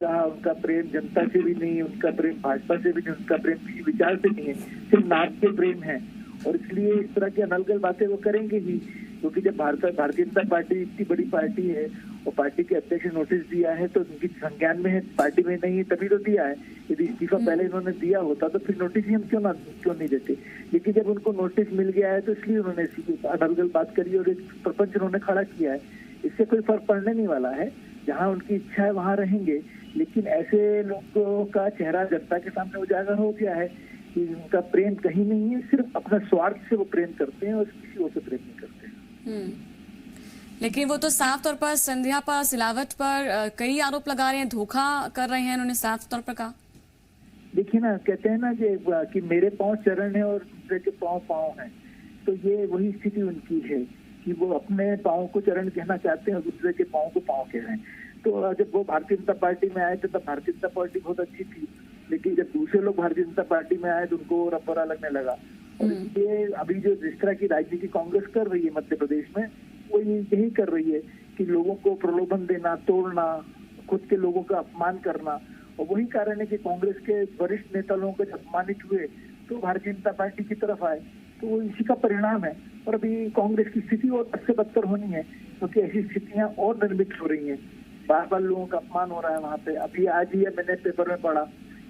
कहा उनका प्रेम जनता से भी नहीं है, उनका प्रेम भाजपा से भी नहीं, उनका प्रेम किसी विचार से नहीं है, सिर्फ नाम के प्रेम है। और इसलिए इस तरह की अनलगल बातें वो करेंगे ही, क्योंकि जब भारतीय जनता पार्टी इतनी बड़ी पार्टी है और पार्टी के अध्यक्ष ने नोटिस दिया है तो उनकी संज्ञान में है, पार्टी में नहीं है तभी तो दिया है। यदि इस्तीफा पहले इन्होंने दिया होता तो फिर नोटिस ही हम क्यों नहीं देते। लेकिन जब उनको नोटिस मिल गया है तो इसलिए उन्होंने अनलगल बात करी और एक प्रपंच उन्होंने खड़ा किया है। इससे कोई फर्क पड़ने नहीं वाला है, जहाँ उनकी इच्छा है वहाँ रहेंगे। लेकिन ऐसे लोगों का चेहरा जनता के सामने उजागर हो गया है कि उनका प्रेम कहीं नहीं है, सिर्फ अपना स्वार्थ से वो प्रेम करते हैं और किसी और से प्रेम नहीं करते। लेकिन वो तो साफ तौर पर संध्या पर, सिलावट पर कई आरोप लगा रहे हैं, धोखा कर रहे हैं, उन्होंने साफ तौर पर कहा। देखिए ना, कहते हैं ना कि मेरे पाँव चरण है और दूसरे के पाँव पाँव है, तो ये वही स्थिति उनकी है कि वो अपने पाँव को चरण कहना चाहते हैं और दूसरे के पाँव को पाँव कह रहे हैं। तो जब वो भारतीय जनता पार्टी में आए थे तब भारतीय जनता पार्टी बहुत अच्छी थी, लेकिन जब दूसरे लोग भारतीय जनता पार्टी में आए तो उनको रब्बरा लगने लगा। और इसलिए अभी जो जिस तरह की राजनीति कांग्रेस कर रही है मध्य प्रदेश में, वो यही कर रही है कि लोगों को प्रलोभन देना, तोड़ना, खुद के लोगों का अपमान करना। और वही कारण है कि कांग्रेस के वरिष्ठ नेता लोगों को जब अपमानित हुए तो भारतीय जनता पार्टी की तरफ आए, तो वो इसी का परिणाम है। और अभी कांग्रेस की स्थिति और सबसे बदतर होनी है, क्योंकि ऐसी स्थितियां और निर्मित हो रही हैं। बार बार लोगों का अपमान हो रहा है वहां पे। अभी आज ही मैंने पेपर में पढ़ा,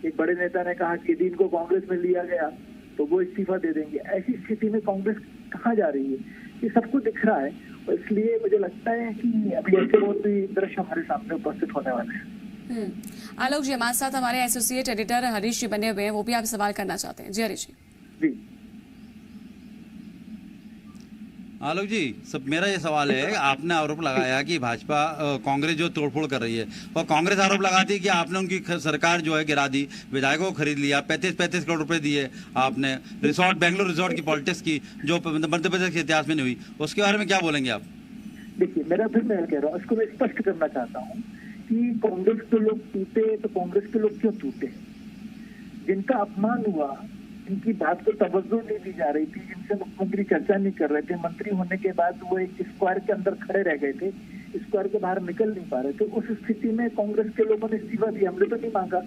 एक बड़े नेता ने कहा कि यदि इनको कांग्रेस में लिया गया तो वो इस्तीफा दे देंगे। ऐसी स्थिति में कांग्रेस कहाँ जा रही है, ये सबको दिख रहा है। और इसलिए मुझे लगता है कि अभी ऐसे बहुत भी दृश्य हमारे सामने उपस्थित होने वाले हैं। आलोक जी हमारे साथ हमारे एसोसिएट एडिटर हरीश जी बने हुए हैं, वो भी आप सवाल करना चाहते हैं। जी हरीश जी। आलोक जी, मेरा ये सवाल है, आपने आरोप लगाया कि भाजपा कांग्रेस जो तोड़फोड़ कर रही है, और कांग्रेस आरोप लगाती है कि आपने उनकी सरकार जो है गिरा दी, विधायकों को खरीद लिया, 35 करोड़ रुपए दिए आपने, रिसोर्ट बेंगलुरु रिसोर्ट की पॉलिटिक्स की जो मध्य प्रदेश के इतिहास में नहीं हुई, उसके बारे में क्या बोलेंगे आप? देखिए, मैं कह रहा हूँ, इसको मैं स्पष्ट करना चाहता हूँ कि कांग्रेस के लोग टूटे तो कांग्रेस के लोग क्यों टूटे। जिनका अपमान हुआ, इनकी बात को तवज्जो नहीं दी जा रही थी, जिनसे मुख्यमंत्री चर्चा नहीं कर रहे थे, मंत्री होने के बाद वो एक स्क्वायर के अंदर खड़े रह गए थे, स्क्वायर के बाहर निकल नहीं पा रहे थे। उस स्थिति में कांग्रेस के लोगों ने इस्तीफा दिया। हमने तो नहीं मांगा।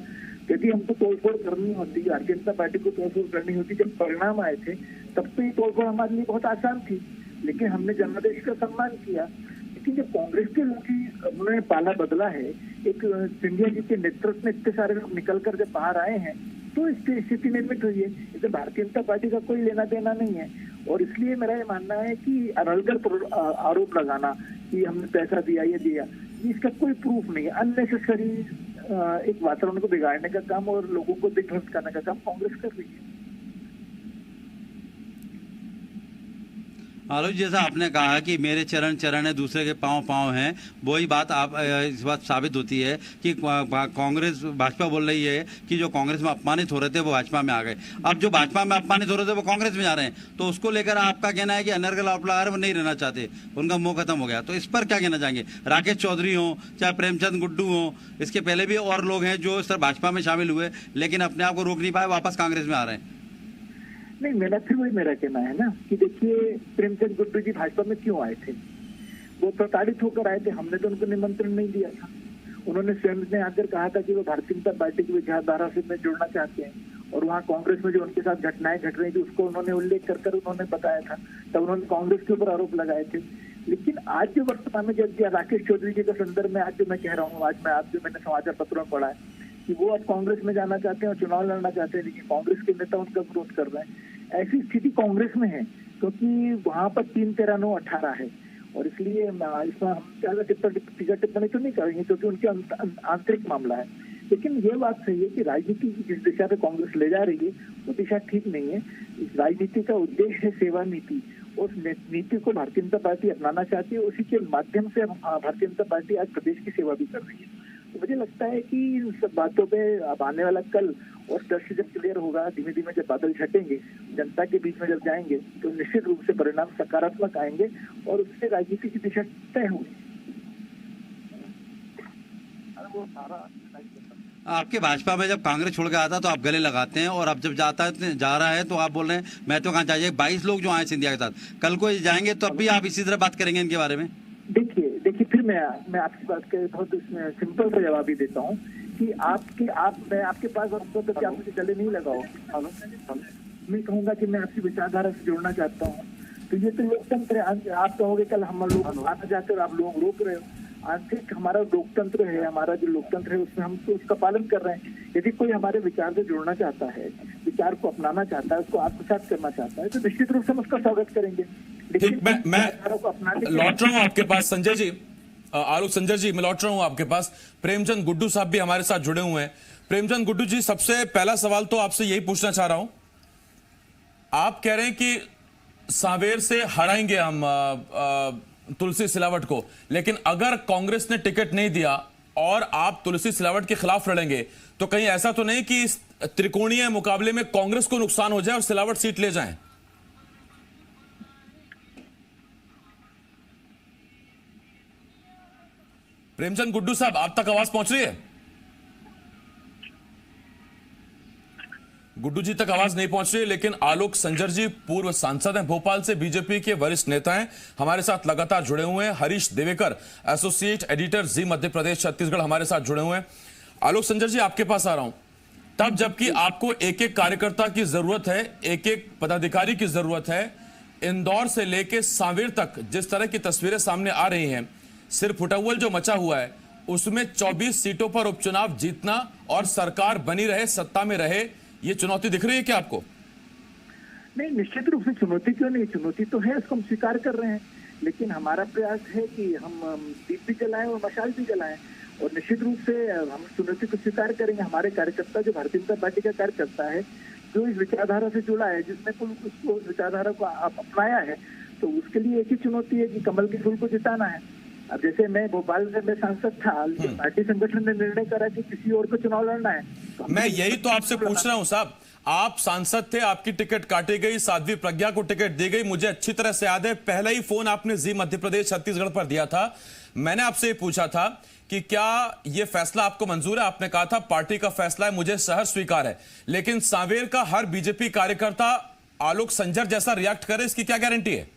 यदि हमको तोड़फोड़ करनी होती, भारतीय जनता पार्टी को तोड़फोड़ करनी होती, जब परिणाम आए थे तब तो ये तोड़फोड़ हमारे लिए बहुत आसान थी, लेकिन हमने जनादेश का सम्मान किया। लेकिन जब कांग्रेस के लोग ही उन्होंने पाला बदला है, एक सिंधिया जी के नेतृत्व में इतने सारे लोग निकलकर जब बाहर आए हैं, तो स्थिति निर्मित हुई है। इसे भारतीय जनता पार्टी का कोई लेना देना नहीं है। और इसलिए मेरा ये मानना है कि अनलगल आरोप लगाना कि हमने पैसा दिया, ये दिया, इसका कोई प्रूफ नहीं है। अननेसेसरी एक वातावरण को बिगाड़ने का काम और लोगों को दिग्भ्रष्ट करने का काम कांग्रेस कर रही है। आलोक, जैसा आपने कहा कि मेरे चरण चरण है, दूसरे के पाँव पाँव हैं, वही बात आप इस बात साबित होती है कि कांग्रेस, भाजपा बोल रही है कि जो कांग्रेस में अपमानित हो रहे थे वो भाजपा में आ गए। अब जो भाजपा में अपमानित हो रहे थे वो कांग्रेस में जा रहे हैं, तो उसको लेकर आपका कहना है कि अनर्गल आरोप लगा रहे, वो नहीं रहना चाहते, उनका मोह खत्म हो गया। तो इस पर क्या कहना चाहेंगे? राकेश चौधरी हो, चाहे प्रेमचंद गुड्डू हो, इसके पहले भी और लोग हैं जो इस तरह भाजपा में शामिल हुए लेकिन अपने आप को रोक नहीं पाए, वापस कांग्रेस में आ रहे हैं। नहीं, मेरा कहना है ना कि देखिए, प्रेमचंद गुड्डू जी भाजपा में क्यों आए थे? वो प्रताड़ित होकर आए थे, हमने तो उनको निमंत्रण नहीं दिया था। उन्होंने स्वयं ने आकर कहा था कि वो भारतीय जनता पार्टी की विचारधारा से में जुड़ना चाहते हैं, और वहाँ कांग्रेस में जो उनके साथ घटनाएं घट रही थी उसको उन्होंने उल्लेख कर उन्होंने बताया था। तब उन्होंने कांग्रेस के ऊपर आरोप लगाए थे। लेकिन आज जो वर्तमान में जब राकेश चौधरी जी के संदर्भ में आज जो मैं कह रहा हूँ, मैंने समाचार पत्रों में पढ़ा है कि वो अब कांग्रेस में जाना चाहते हैं और चुनाव लड़ना चाहते हैं, लेकिन कांग्रेस के नेता उनका विरोध कर रहे हैं। ऐसी स्थिति कांग्रेस में है क्योंकि वहां पर 3, 13, 9, 18 है। और इसलिए इसमें हम ज्यादा टिप्पणी तो नहीं करेंगे क्योंकि उनके आंतरिक मामला है। लेकिन ये बात सही है कि राजनीति जिस दिशा पे कांग्रेस ले जा रही है वो दिशा ठीक नहीं है। इस राजनीति का उद्देश्य है सेवा नीति। उस नीति को भारतीय जनता पार्टी अपनाना चाहती है, उसी के माध्यम से भारतीय जनता पार्टी आज प्रदेश की सेवा भी कर रही है। तो मुझे लगता है कि इन सब बातों पे अब आने वाला कल और दृश्य जब क्लियर होगा, धीमे धीमे जब बादल छटेंगे, जनता के बीच में जब जाएंगे, तो निश्चित रूप से परिणाम सकारात्मक आएंगे और उससे राजनीति की दिशा तय होगी। आपके भाजपा में जब कांग्रेस छोड़ के आता तो आप गले लगाते हैं, और अब जब जा रहा है तो आप बोल रहे हैं मैं तो कहाँ चाहिए। 22 लोग जो आए सिंधिया के साथ, कल को जाएंगे तो अब भी आप इसी तरह बात करेंगे इनके बारे में? देखिए फिर मैं आपकी बात के बहुत सिंपल सा जवाब ही देता हूँ कि मैं आपके पास आऊंगा तो क्या मुझे गले नहीं लगाओ। मैं कहूंगा कि मैं आपकी विचारधारा से जुड़ना चाहता हूँ, तो ये तो लोकतंत्र है। आप कहोगे कल हम लोग आना चाहते हो, आप लोग रोक रहे हो। आंतरिक हमारा लोकतंत्र है, हमारा जो लोकतंत्र है उसमें हम तो उसका पालन कर रहे हैं। यदि कोई हमारे विचार से जुड़ना चाहता है, विचार को अपनाना चाहता है, उसको आत्मसात करना चाहता है, तो निश्चित रूप से हम उसका स्वागत करेंगे। ठीक, मैं लौट रहा हूँ आपके पास संजय जी, आलोक संजय जी, मैं लौट रहा हूँ आपके पास। प्रेमचंद गुड्डू साहब भी हमारे साथ जुड़े हुए हैं। प्रेमचंद गुड्डू जी, सबसे पहला सवाल तो आपसे यही पूछना चाह रहा हूं, आप कह रहे हैं कि सांवेर से हराएंगे हम तुलसी सिलावट को, लेकिन अगर कांग्रेस ने टिकट नहीं दिया और आप तुलसी सिलावट के खिलाफ लड़ेंगे तो कहीं ऐसा तो नहीं कि इस त्रिकोणीय मुकाबले में कांग्रेस को नुकसान हो जाए और सिलावट सीट ले जाएं? प्रेमचंद गुड्डू साहब, आप तक आवाज पहुंच रही है? गुड्डू जी तक आवाज नहीं पहुंच रही है, लेकिन आलोक संजर जी पूर्व सांसद हैं भोपाल से, बीजेपी के वरिष्ठ नेता हैं, हमारे साथ लगातार जुड़े हुए हैं। Harish Devekar, associate editor, Zee Madhya Pradesh Chhattisgarh, हमारे साथ जुड़े हुए हैं। आलोक संजर जी, आपके पास आ रहा हूं, तब जबकि आपको एक एक कार्यकर्ता की जरूरत है, एक एक पदाधिकारी की जरूरत है, इंदौर से लेके सांवेर तक जिस तरह की तस्वीरें सामने आ रही हैं, सिर्फ हुटहुल जो मचा हुआ है उसमें 24 सीटों पर उपचुनाव जीतना और सरकार बनी रहे, सत्ता में रहे, ये चुनौती दिख रही है क्या आपको? नहीं, निश्चित रूप से चुनौती क्यों नहीं, चुनौती तो है, इसको हम स्वीकार कर रहे हैं। लेकिन हमारा प्रयास है कि हम दीप भी जलाएं और मशाल भी जलाएं, और निश्चित रूप से हम चुनौती को स्वीकार करेंगे। हमारे कार्यकर्ता, जो भारतीय जनता पार्टी का कार्यकर्ता है, जो इस विचारधारा से जुड़ा है, जिसने उसको विचारधारा को अपनाया है, तो उसके लिए एक ही चुनौती है कि कमल के फूल को जिताना है। अब जैसे मैं भोपाल से मैं सांसद था, लेकिन पार्टी संगठन ने निर्णय करा कि किसी और को चुनाव लड़ना है, तो मैं यही तो आपसे पूछ रहा हूं साहब। आप सांसद थे, आपकी टिकट काटी गई, साध्वी प्रज्ञा को टिकट दी गई। मुझे अच्छी तरह से याद है, पहला ही फोन आपने जी मध्य प्रदेश छत्तीसगढ़ पर दिया था। मैंने आपसे ये पूछा था कि क्या ये फैसला आपको मंजूर है? आपने कहा था पार्टी का फैसला है, मुझे सहर्ष स्वीकार है। लेकिन सांवेर का हर बीजेपी कार्यकर्ता आलोक संजर जैसा रिएक्ट करे, इसकी क्या गारंटी है?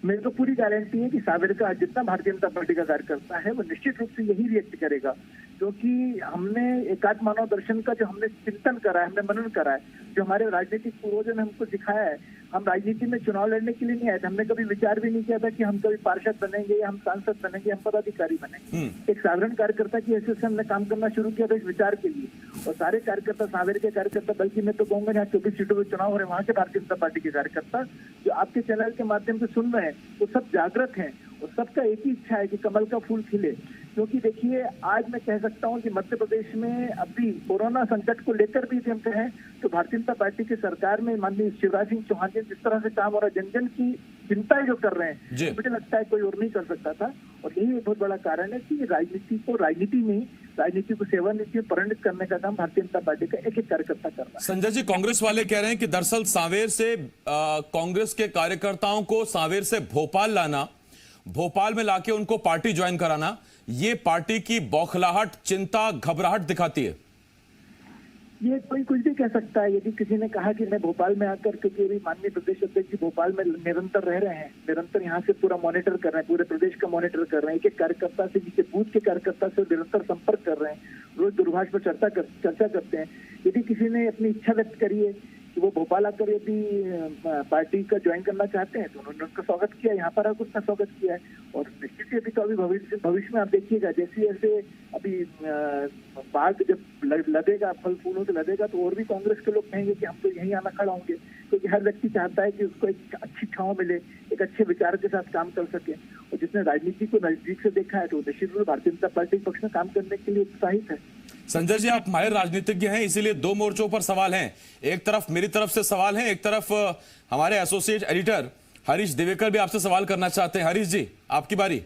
मेरे को पूरी गारंटी है कि सांवेर का जितना भारतीय जनता पार्टी का कार्यकर्ता है वो निश्चित रूप से यही रिएक्ट करेगा, क्योंकि हमने एकात्म मानव दर्शन का जो हमने चिंतन करा है, हमने मनन करा है, जो हमारे राजनीतिक पूर्वजों ने हमको सिखाया है। हम राजनीति में चुनाव लड़ने के लिए नहीं आए थे, हमने कभी विचार भी नहीं किया था कि हम कभी पार्षद बनेंगे या हम सांसद बनेंगे, हम पदाधिकारी बनेंगे। एक साधारण कार्यकर्ता की हैसियत से हमने काम करना शुरू किया था इस विचार के लिए, और सारे कार्यकर्ता, सांवेर के कार्यकर्ता, बल्कि मैं तो कहूंगा जहाँ 24 सीटों पर चुनाव हो रहे हैं वहां के भारतीय जनता पार्टी के कार्यकर्ता जो आपके चैनल के माध्यम से सुन रहे हैं, वो सब जागृत हैं, और सबका एक ही इच्छा है कि कमल का फूल खिले। क्योंकि देखिए, आज मैं कह सकता हूं कि मध्य प्रदेश में अभी कोरोना संकट को लेकर भी हम कहें तो भारतीय जनता पार्टी की सरकार में माननीय शिवराज सिंह चौहान जी जिस तरह से काम हो रहा है, जन जन की चिंताएं जो कर रहे हैं, मुझे लगता है कोई और नहीं कर सकता था। और यही एक बहुत बड़ा कारण है कि राजनीति को सेवा नीति में परिणित करने का काम भारतीय जनता पार्टी का एक एक कार्यकर्ता कर रहा है। संजय जी, कांग्रेस वाले कह रहे हैं कि दरअसल सांवेर से कांग्रेस के कार्यकर्ताओं को सांवेर से भोपाल लाना, भोपाल में लाके उनको पार्टी ज्वाइन कराना, ये पार्टी की बौखलाहट, चिंता, घबराहट दिखाती है। ये कोई कुछ भी कह सकता है। यदि किसी ने कहा कि मैं भोपाल में आकर, क्योंकि अभी माननीय प्रदेश अध्यक्ष जी भोपाल में निरंतर रह रहे हैं, निरंतर यहाँ से पूरा मॉनिटर कर रहे हैं, पूरे प्रदेश का मॉनिटर कर रहे हैं, एक एक कार्यकर्ता से, जिसके बूथ के कार्यकर्ता से निरंतर संपर्क कर रहे हैं, रोज दूरभाष पर चर्चा करते हैं। यदि किसी ने अपनी इच्छा व्यक्त करी है कि वो भोपाल आकर यदि पार्टी का ज्वाइन करना चाहते हैं तो उन्होंने उनका स्वागत किया, यहाँ पर आकर उसका स्वागत किया है। और निश्चित ही अभी तो अभी भविष्य में आप देखिएगा, जैसे जैसे अभी बाग जब लदेगा, फल फूलों से लदेगा, तो और भी कांग्रेस के लोग कहेंगे कि हम तो यहीं आना खड़ा होंगे, क्योंकि हर व्यक्ति चाहता है कि उसको एक अच्छी छांव मिले, एक अच्छे विचार के साथ काम कर सके। और जिसने राजनीति को नजदीक से देखा है तो निश्चित रूप से भारतीय जनता पार्टी पक्ष में काम करने के लिए उत्साहित है। संजय जी, आप माहिर राजनीतिज्ञ हैं, इसीलिए दो मोर्चों पर सवाल हैं। एक तरफ मेरी तरफ से सवाल है, एक तरफ हमारे एसोसिएट एडिटर हरीश देवेकर भी आपसे सवाल करना चाहते हैं। हरीश जी, आपकी बारी।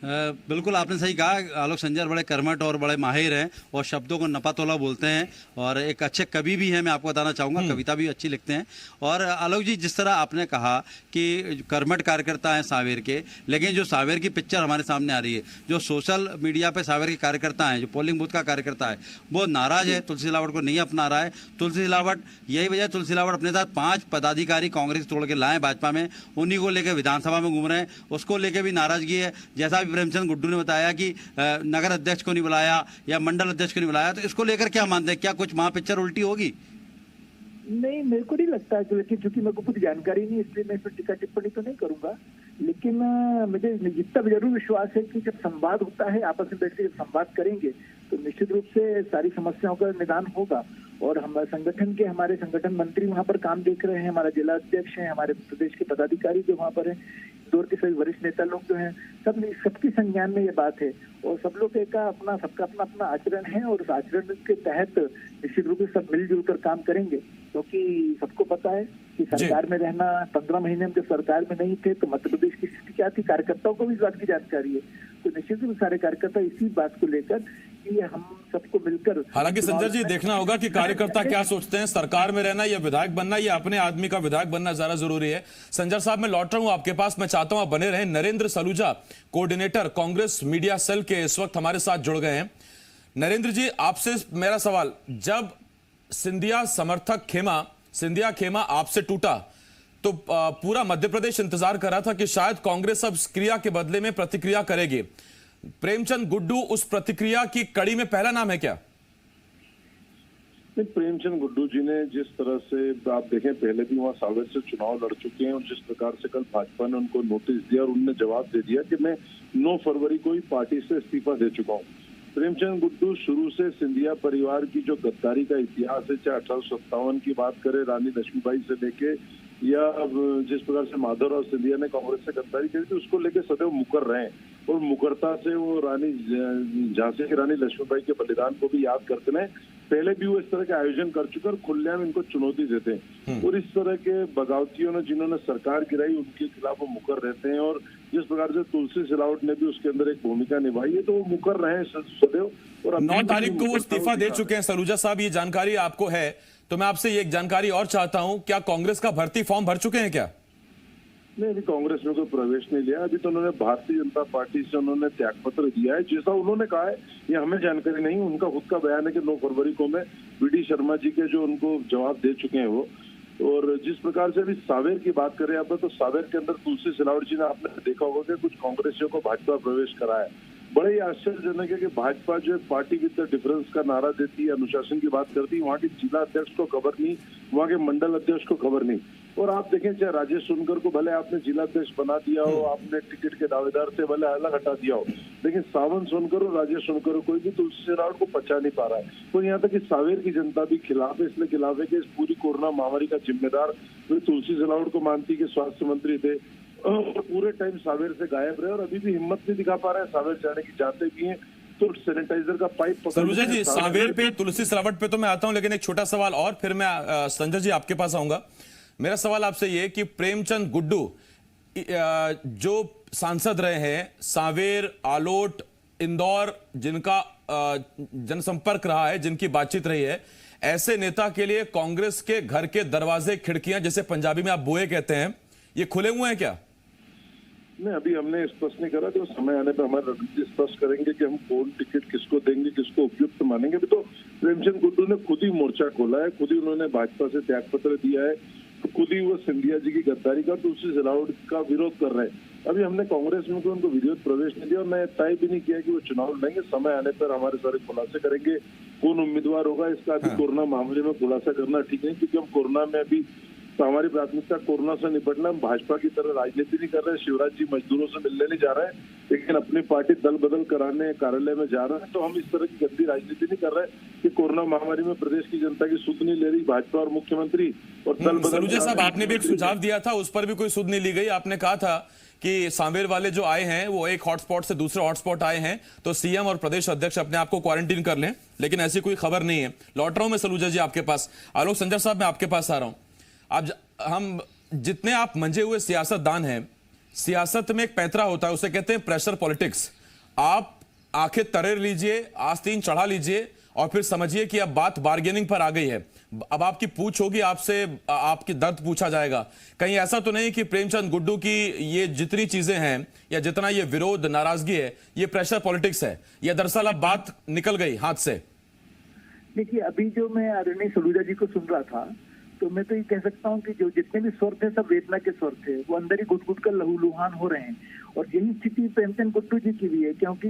बिल्कुल आपने सही कहा, आलोक संजर बड़े कर्मठ और बड़े माहिर हैं और शब्दों को नपातोला बोलते हैं, और एक अच्छे कवि भी हैं, मैं आपको बताना चाहूँगा, कविता भी अच्छी लिखते हैं। और आलोक जी, जिस तरह आपने कहा कि कर्मठ कार्यकर्ता हैं सांवेर के, लेकिन जो सांवेर की पिक्चर हमारे सामने आ रही है, जो सोशल मीडिया पे सांवेर के कार्यकर्ता हैं, जो पोलिंग बूथ का कार्यकर्ता है, वो नाराज है, तुलसी सिलावट को नहीं अपना रहा है। तुलसी सिलावट, यही वजह तुलसी सिलावट अपने साथ 5 पदाधिकारी कांग्रेस तोड़ के लाए भाजपा में, उन्हीं को लेकर विधानसभा में घूम रहे हैं, उसको लेकर भी नाराजगी है। जैसा प्रेमचंद गुड्डू ने बताया कि नगर अध्यक्ष को नहीं बुलाया या मंडल अध्यक्ष को नहीं बुलाया, तो इसको लेकर क्या मानते हैं, क्या कुछ वहां पिक्चर उल्टी होगी? नहीं, मेरे को नहीं लगता है, लेकिन चूंकि मेरे को पूरी जानकारी नहीं, इसलिए मैं इस पर टीका टिप्पणी तो नहीं करूंगा। लेकिन मुझे जितना भी जरूर विश्वास है कि जब संवाद होता है, आपस में बैठ के जब संवाद करेंगे तो निश्चित रूप से सारी समस्याओं का निदान होगा। और हमारे संगठन मंत्री वहां पर काम देख रहे हैं, हमारा जिला अध्यक्ष है, हमारे प्रदेश के पदाधिकारी जो वहां पर है, दौर के सभी वरिष्ठ नेता लोग जो हैं, सबकी संज्ञान में ये बात है। और सब लोग सबका अपना अपना आचरण है, और उस आचरण के तहत निश्चित रूप से सब मिलजुल कर काम करेंगे। क्योंकि सबको पता है कि सरकार में रहना, 15 महीने में जब सरकार में नहीं थे तो मध्य प्रदेश की स्थिति क्या थी, कार्यकर्ताओं को भी इस बात की जानकारी है। तो निश्चित रूप से सारे कार्यकर्ता इसी बात को लेकर कि हम सबको मिलकर, हालांकि संजय जी देखना होगा कि कार्यकर्ता क्या सोचते हैं, सरकार में रहना या विधायक बनना या अपने आदमी का विधायक बनना ज्यादा जरूरी है। संजय साहब, मैं लौट रहा हूं आपके पास, मैं चाहता हूं आप बने रहें। Narendra Saluja, coordinator Congress media cell के, इस वक्त हमारे साथ जुड़ गए हैं। नरेंद्र जी, आपसे मेरा सवाल, जब सिंधिया खेमा आपसे टूटा तो पूरा मध्य प्रदेश इंतजार कर रहा था कि शायद कांग्रेस अब क्रिया के बदले में प्रतिक्रिया करेगी। प्रेमचंद गुड्डू उस प्रतिक्रिया की कड़ी में पहला नाम है क्या? प्रेमचंद गुड्डू जी ने जिस तरह से, आप देखें, पहले भी वहां सावेर से चुनाव लड़ चुके हैं, और जिस प्रकार से कल भाजपा ने उनको नोटिस दिया और उन्होंने जवाब दे दिया कि मैं 9 फरवरी को ही पार्टी से इस्तीफा दे चुका हूं। प्रेमचंद गुड्डू शुरू से सिंधिया परिवार की जो गद्दारी का इतिहास है, चाहे 1857 की बात करें रानी लक्ष्मीबाई से लेके, या जिस प्रकार से माधवराव सिंधिया ने कांग्रेस से गद्दारी करी थी, उसको लेके सदैव मुकर रहे हैं। और मुकरता से वो झांसी की रानी लक्ष्मीबाई के बलिदान को भी याद करते हैं। पहले भी वो इस तरह के आयोजन कर चुके और खुलेआम इनको चुनौती देते हैं। और इस तरह के बगावतियों ने जिन्होंने सरकार गिराई, उनके खिलाफ वो मुकर रहते हैं। और जिस प्रकार से तुलसी सिलावट ने भी उसके अंदर एक भूमिका निभाई है, तो वो मुकर रहे हैं सदैव। और 9 तारीख को वो इस्तीफा दे चुके हैं। सलूजा साहब, ये जानकारी आपको है, तो मैं आपसे एक जानकारी और चाहता हूं, क्या कांग्रेस का भर्ती फॉर्म भर चुके हैं क्या? नहीं, अभी कांग्रेस में कोई प्रवेश नहीं लिया। अभी तो उन्होंने भारतीय जनता पार्टी से उन्होंने त्यागपत्र दिया है। जैसा उन्होंने कहा है, ये हमें जानकारी नहीं, उनका खुद का बयान है कि 9 फरवरी को मैं वीडी शर्मा जी के जो उनको जवाब दे चुके हैं वो। और जिस प्रकार से अभी सावेर की बात करें आप, तो सावेर के अंदर तुलसी सिलावट जी ने, आपने देखा होगा कि कुछ कांग्रेसियों को भाजपा प्रवेश कराया। बड़े ही आश्चर्यजनक है कि भाजपा जो पार्टी विद द डिफरेंस का नारा देती है, अनुशासन की बात करती है, वहाँ के जिला अध्यक्ष को खबर नहीं, वहाँ के मंडल अध्यक्ष को खबर नहीं। और आप देखें, चाहे राजेश सोनकर को भले आपने जिला अध्यक्ष बना दिया हो, आपने टिकट के दावेदार से भले अलग हटा दिया हो, लेकिन सावंत सोनकर और राजेश सोनकर कोई भी तुलसी सिलावट को पचा नहीं पा रहा है। तो यहाँ तक कि सावेर की जनता भी खिलाफ है। इसलिए खिलाफ है कि इस पूरी कोरोना महामारी का जिम्मेदार वे तुलसी सिलावट को मानती कि स्वास्थ्य मंत्री थे, पूरे टाइम सावेर से गायब रहे और अभी भी हिम्मत नहीं दिखा पा रहे हैं सावेर जाने की। जाते भी हैं तो सैनिटाइजर का पाइप सलूजा जी, सावेर पे, तुलसी सिलावट पे तो मैं आता हूं, लेकिन एक छोटा सवाल और, फिर मैं संजय जी आपके पास आऊंगा। मेरा सवाल आपसे ये कि प्रेमचंद गुड्डू जो सांसद रहे हैं, सावेर, आलोट, इंदौर, जिनका जनसंपर्क रहा है, जिनकी बातचीत रही है, ऐसे नेता के लिए कांग्रेस के घर के दरवाजे, खिड़कियां, जैसे पंजाबी में आप बुए कहते हैं, ये खुले हुए हैं क्या? नहीं, अभी हमने स्पष्ट नहीं करा, तो समय आने पर हमारे रणनीति स्पष्ट करेंगे कि हम कौन टिकट किसको देंगे, किसको उपयुक्त मानेंगे। अभी तो प्रेमचंद गुड्डू ने खुद ही मोर्चा खोला है, खुद ही उन्होंने भाजपा से त्यागपत्र दिया है, तो खुद ही वो सिंधिया जी की गद्दारी का, तुलसी सिलावट का विरोध कर रहे हैं। अभी हमने कांग्रेस में उनको विरोध प्रवेश नहीं दिया और मैं तय भी नहीं किया कि वो चुनाव लड़ेंगे। समय आने पर हमारे सारे खुलासे करेंगे कौन उम्मीदवार होगा। इसका अभी कोरोना मामले में खुलासा करना ठीक नहीं, क्योंकि हम कोरोना में अभी, तो हमारी प्राथमिकता कोरोना से निपटना। हम भाजपा की तरह राजनीति नहीं कर रहे हैं। शिवराज जी मजदूरों से मिलने नहीं जा रहे हैं, लेकिन अपनी पार्टी दल बदल कराने कार्यालय में जा रहे हैं। तो हम इस तरह की गंदी राजनीति नहीं कर रहे कि कोरोना महामारी में प्रदेश की जनता की सुध नहीं ले रही भाजपा और मुख्यमंत्री और दल बदल। सलूजा साहब, आपने भी एक सुझाव दिया था, उस पर भी कोई सुध नहीं ली गई। आपने कहा था कि सांवेर वाले जो आए हैं वो एक हॉटस्पॉट से दूसरे हॉटस्पॉट आए हैं, तो सीएम और प्रदेश अध्यक्ष अपने आप को क्वारंटीन कर लें, लेकिन ऐसी कोई खबर नहीं है। लौट रहा हूं मैं सलूजा जी आपके पास। आलोक संजय साहब, मैं आपके पास आ रहा हूं। आप हम जितने आप मंजे हुए सियासतदान हैं, सियासत में एक पैंतरा होता है, उसे कहते हैं प्रेशर पॉलिटिक्स। आप आंखें तरेर लीजिए, आस्तीन चढ़ा लीजिए और फिर समझिए कि अब बात बार्गेनिंग पर आ गई है। अब आपकी पूछ होगी, आपसे आपकी दर्द पूछा जाएगा। कहीं ऐसा तो नहीं कि प्रेमचंद गुड्डू की ये जितनी चीजें हैं या जितना ये विरोध, नाराजगी है, ये प्रेशर पॉलिटिक्स है, या दरअसल अब बात निकल गई हाथ से? देखिए, अभी जो मैं आदरणीय सलूजा जी को सुन रहा था, तो मैं तो ये कह सकता हूँ कि जो जितने भी स्वर थे सब वेदना के स्वर थे, वो अंदर ही घुट घुट कर लहूलुहान हो रहे हैं। और यही स्थिति प्रेमचंद गुड्डू जी की भी है, क्योंकि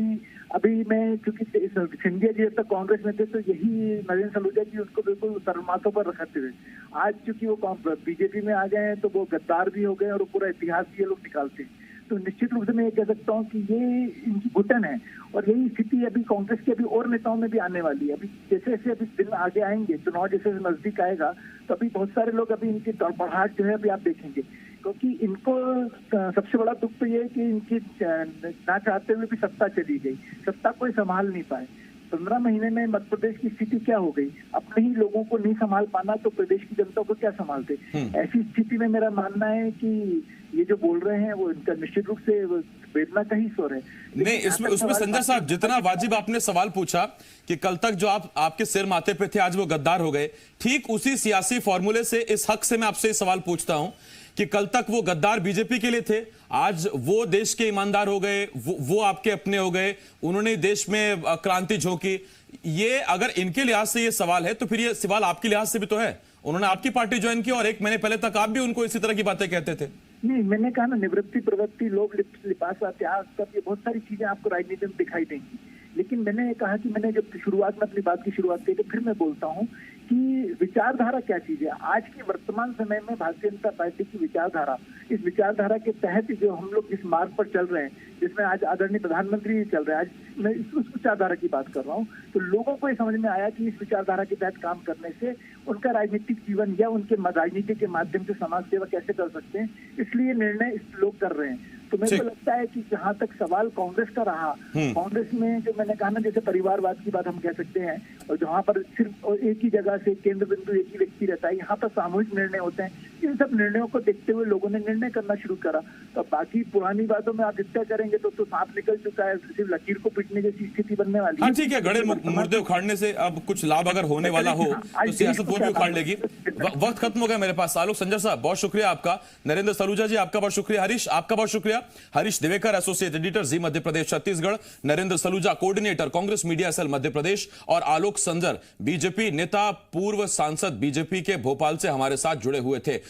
अभी मैं क्योंकि सिंधिया जी जब तक कांग्रेस में थे तो यही नरेंद्र सलूजा जी उसको बिल्कुल सरमाथों पर रखते थे। आज चूंकि वो बीजेपी में आ गए हैं तो वो गद्दार भी हो गए और पूरा इतिहास भी ये लोग निकालते हैं। तो निश्चित रूप से मैं ये कह सकता हूँ कि ये इनकी घुटन है और यही स्थिति अभी कांग्रेस के अभी और नेताओं में भी आने वाली है। अभी जैसे जैसे अभी दिन आगे आएंगे, चुनाव जैसे नजदीक आएगा, तो अभी बहुत सारे लोग अभी इनकी तड़पड़ाहट जो है अभी आप देखेंगे, क्योंकि इनको सबसे बड़ा दुख तो ये है कि इनकी ना चाहते हुए भी सत्ता चली गई, सत्ता कोई संभाल नहीं पाए। 15 महीने में मध्य प्रदेश की स्थिति क्या हो गई, अपने ही लोगों को नहीं संभाल पाना तो प्रदेश की जनता को क्या संभालते। ऐसी स्थिति में मेरा मानना है कि ये जो बोल रहे हैं वो इनका निश्चित रूप से वेदना का ही स्वर है। नहीं, इसमें उसमें संजय साहब जितना वाजिब आपने सवाल पूछा कि कल तक जो आपके सिर माथे पे थे आज वो गद्दार हो गए, ठीक उसी सियासी फॉर्मूले से इस हक से मैं आपसे ये सवाल पूछता हूं कि कल तक वो गद्दार बीजेपी के लिए थे, आज वो देश के ईमानदार हो गए, वो आपके अपने हो गए, उन्होंने देश में क्रांति झोंकी। ये अगर इनके लिहाज से ये सवाल है तो फिर ये सवाल आपके लिहाज से भी तो है। उन्होंने आपकी पार्टी ज्वाइन की और 1 महीने पहले तक आप भी उनको इसी तरह की बातें कहते थे। नहीं, मैंने कहा ना, निवृत्ति प्रवृत्ति लोभ लिपासा त्याग सब ये बहुत सारी चीजें आपको राजनीति में दिखाई देंगी। लेकिन मैंने कहा कि मैंने जब शुरुआत में अपनी बात की शुरुआत की तो फिर मैं बोलता हूँ कि विचारधारा क्या चीज है। आज के वर्तमान समय में भारतीय जनता पार्टी की विचारधारा, इस विचारधारा के तहत जो हम लोग जिस मार्ग पर चल रहे हैं, जिसमें आज आदरणीय प्रधानमंत्री चल रहे हैं, आज मैं उस विचारधारा की बात कर रहा हूँ, तो लोगों को ये समझ में आया कि इस विचारधारा के तहत काम करने से उनका राजनीतिक जीवन या उनके राजनीति के माध्यम से समाज सेवा कैसे कर सकते हैं, इसलिए निर्णय इस लोग कर रहे हैं। तो मेरे को लगता है कि जहां तक सवाल कांग्रेस का रहा, कांग्रेस में जो मैंने कहा ना, जैसे परिवारवाद की बात हम कह सकते हैं, और जहां पर सिर्फ एक ही जगह से केंद्र बिंदु एक ही व्यक्ति रहता है, यहाँ पर सामूहिक निर्णय होते हैं। इन सब निर्णयों को देखते हुए लोगों ने निर्णय करना शुरू करा। तो बाकी पुरानी बातों में आप जितना करेंगे तो सांप निकल चुका है, सिर्फ लकीर को पीटने जैसी स्थिति बनने वाली है। हाँ ठीक है, गड़े मुर्दे उखाड़ने से अब कुछ लाभ अगर होने वाला हो तो सियासत वो भी उखाड़ लेगी। वक्त खत्म हो गया मेरे पास। आलोक संजर साहब बहुत शुक्रिया आपका, नरेंद्र सलूजा जी आपका बहुत शुक्रिया, हरीश आपका बहुत शुक्रिया, Harish Devekar associate editor Zee Madhya Pradesh Chhattisgarh, Narendra Saluja coordinator Congress media cell Madhya Pradesh और आलोक संजर बीजेपी नेता पूर्व सांसद बीजेपी के भोपाल से हमारे साथ जुड़े हुए थे।